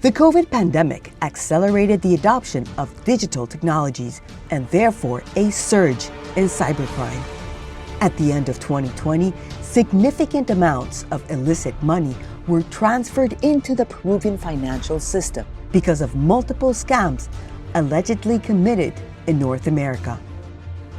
The COVID pandemic accelerated the adoption of digital technologies and therefore a surge in cybercrime. At the end of 2020, significant amounts of illicit money were transferred into the Peruvian financial system because of multiple scams allegedly committed in North America.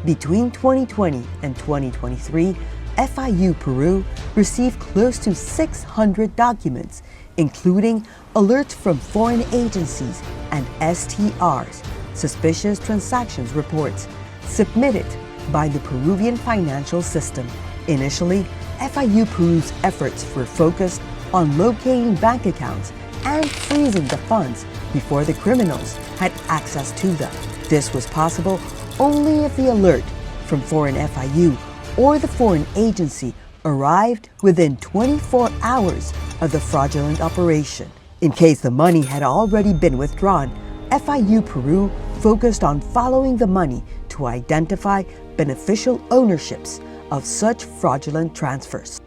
Between 2020 and 2023, FIU-Peru received close to 600 documents, including alerts from foreign agencies and STRs, suspicious transactions reports, submitted by the Peruvian financial system. Initially, FIU-Peru's efforts were focused on locating bank accounts and freezing the funds before the criminals had access to them. This was possible only if the alert from foreign FIU or the foreign agency arrived within 24 hours of the fraudulent operation. In case the money had already been withdrawn, FIU-Peru focused on following the money to identify beneficial ownerships of such fraudulent transfers.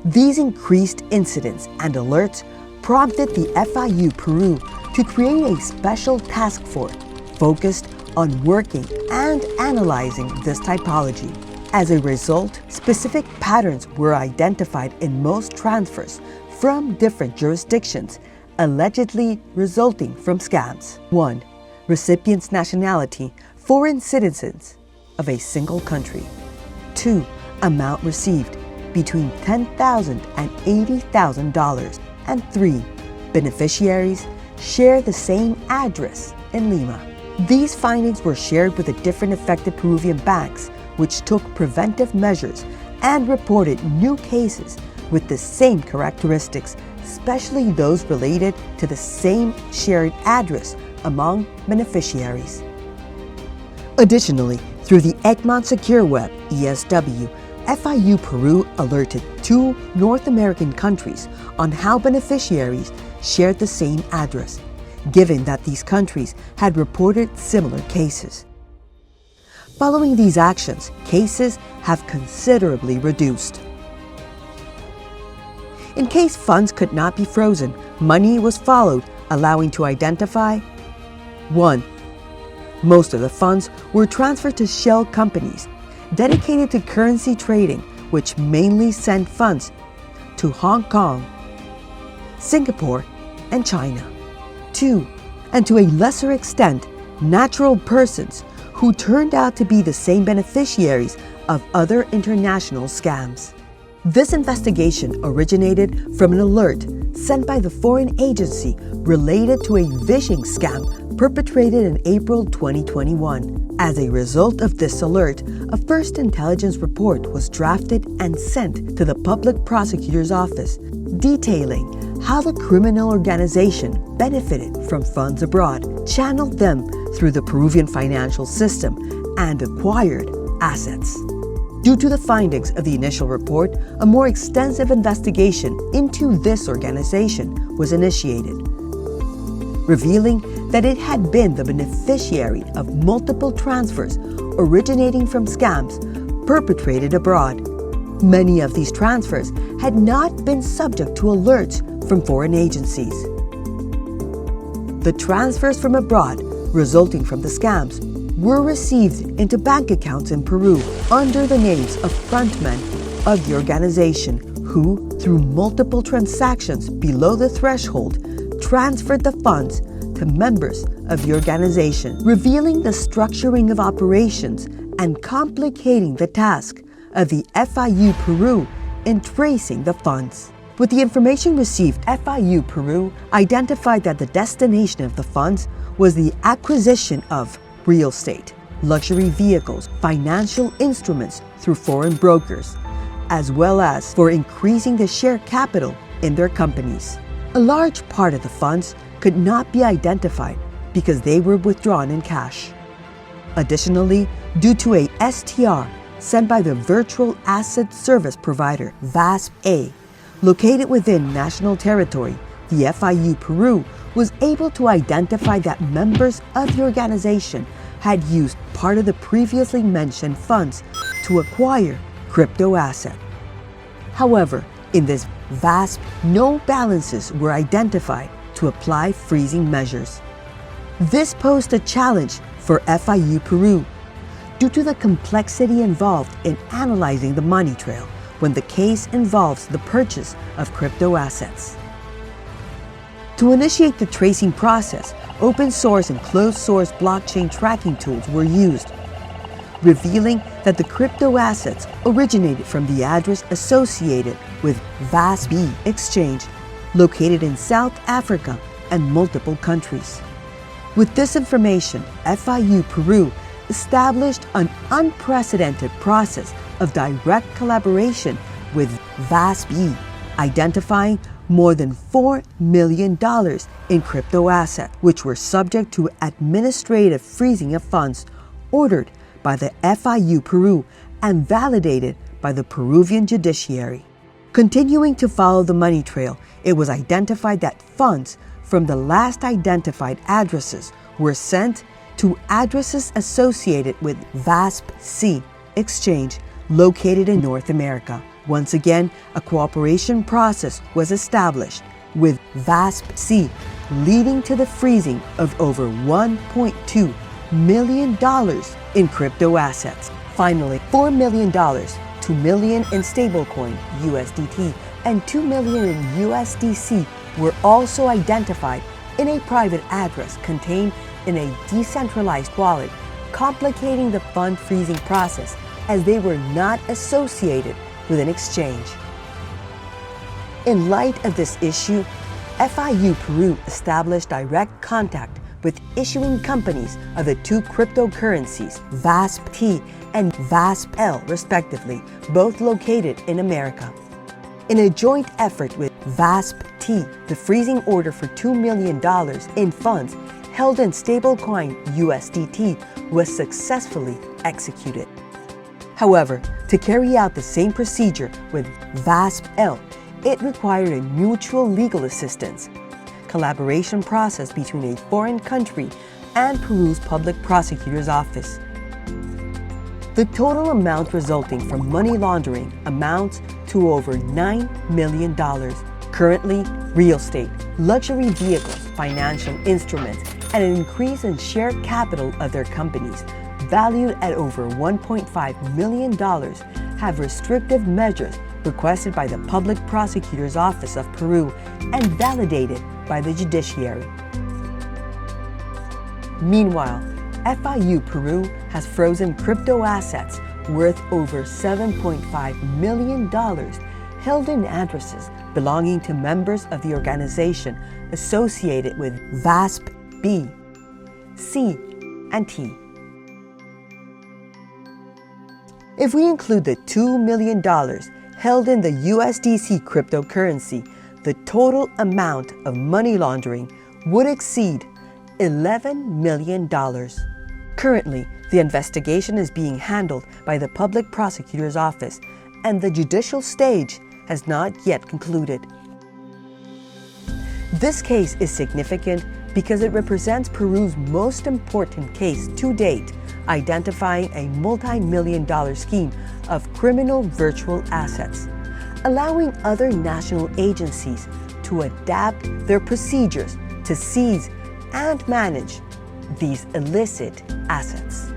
These increased incidents and alerts prompted the FIU-Peru to create a special task force focused on working and analyzing this typology. As a result, specific patterns were identified in most transfers from different jurisdictions, allegedly resulting from scams. 1. Recipient's nationality: foreign citizens of a single country. 2. Amount received: between $10,000 and $80,000. And 3. Beneficiaries share the same address in Lima. These findings were shared with the different affected Peruvian banks, which took preventive measures and reported new cases with the same characteristics, especially those related to the same shared address among beneficiaries. Additionally, through the Egmont Secure Web (ESW), FIU-Peru alerted 2 North American countries on how beneficiaries shared the same address, given that these countries had reported similar cases. Following these actions, cases have considerably reduced. In case funds could not be frozen, money was followed, allowing to identify: 1. Most of the funds were transferred to shell companies dedicated to currency trading, which mainly sent funds to Hong Kong, Singapore, and China. 2. And to a lesser extent, natural persons who turned out to be the same beneficiaries of other international scams. This investigation originated from an alert sent by the foreign agency related to a phishing scam perpetrated in April 2021. As a result of this alert, a first intelligence report was drafted and sent to the public prosecutor's office, detailing how the criminal organization benefited from funds abroad, channeled them through the Peruvian financial system, and acquired assets. Due to the findings of the initial report, a more extensive investigation into this organization was initiated, revealing that it had been the beneficiary of multiple transfers originating from scams perpetrated abroad. Many of these transfers had not been subject to alerts from foreign agencies. The transfers from abroad resulting from the scams were received into bank accounts in Peru under the names of frontmen of the organization who, through multiple transactions below the threshold, transferred the funds to members of the organization, revealing the structuring of operations and complicating the task of the FIU-Peru in tracing the funds. With the information received, FIU-Peru identified that the destination of the funds was the acquisition of real estate, luxury vehicles, financial instruments through foreign brokers, as well as for increasing the share capital in their companies. A large part of the funds could not be identified because they were withdrawn in cash. Additionally, due to a STR sent by the Virtual Asset Service Provider, VASP-A, located within national territory, the FIU-Peru was able to identify that members of the organization had used part of the previously mentioned funds to acquire crypto assets. However, in this VASP, no balances were identified to apply freezing measures. This posed a challenge for FIU-Peru due to the complexity involved in analyzing the money trail when the case involves the purchase of crypto assets. To initiate the tracing process, open source and closed source blockchain tracking tools were used, revealing that the crypto assets originated from the address associated with VASP exchange located in South Africa and multiple countries. With this information, FIU-Peru established an unprecedented process of direct collaboration with VASP, identifying more than $4 million in crypto assets, which were subject to administrative freezing of funds ordered by the FIU-Peru and validated by the Peruvian judiciary. Continuing to follow the money trail, it was identified that funds from the last identified addresses were sent to addresses associated with VASP-C exchange located in North America. Once again, a cooperation process was established with VASP-C, leading to the freezing of over $1.2 million in crypto assets. Finally, $4 million, $2 million in stablecoin USDT, and $2 million in USDC were also identified in a private address contained in a decentralized wallet, complicating the fund freezing process as they were not associated with an exchange. In light of this issue, FIU-Peru established direct contact with issuing companies of the two cryptocurrencies, VASP-T and VASP-L respectively, both located in America. In a joint effort with VASP-T, the freezing order for $2 million in funds held in stablecoin USDT was successfully executed. However, to carry out the same procedure with VASP-L, it required a mutual legal assistance collaboration process between a foreign country and Peru's public prosecutor's office. The total amount resulting from money laundering amounts to over $9 million. Currently, real estate, luxury vehicles, financial instruments, and an increase in share capital of their companies, valued at over $1.5 million, have restrictive measures requested by the Public Prosecutor's Office of Peru and validated by the judiciary. Meanwhile, FIU-Peru has frozen crypto assets worth over $7.5 million held in addresses belonging to members of the organization associated with VASP-B, C, and T. If we include the $2 million held in the USDC cryptocurrency, the total amount of money laundering would exceed $11 million. Currently, the investigation is being handled by the Public Prosecutor's Office, and the judicial stage has not yet concluded. This case is significant because it represents Peru's most important case to date, identifying a multi-million-dollar scheme of criminal virtual assets, allowing other national agencies to adapt their procedures to seize and manage these illicit assets.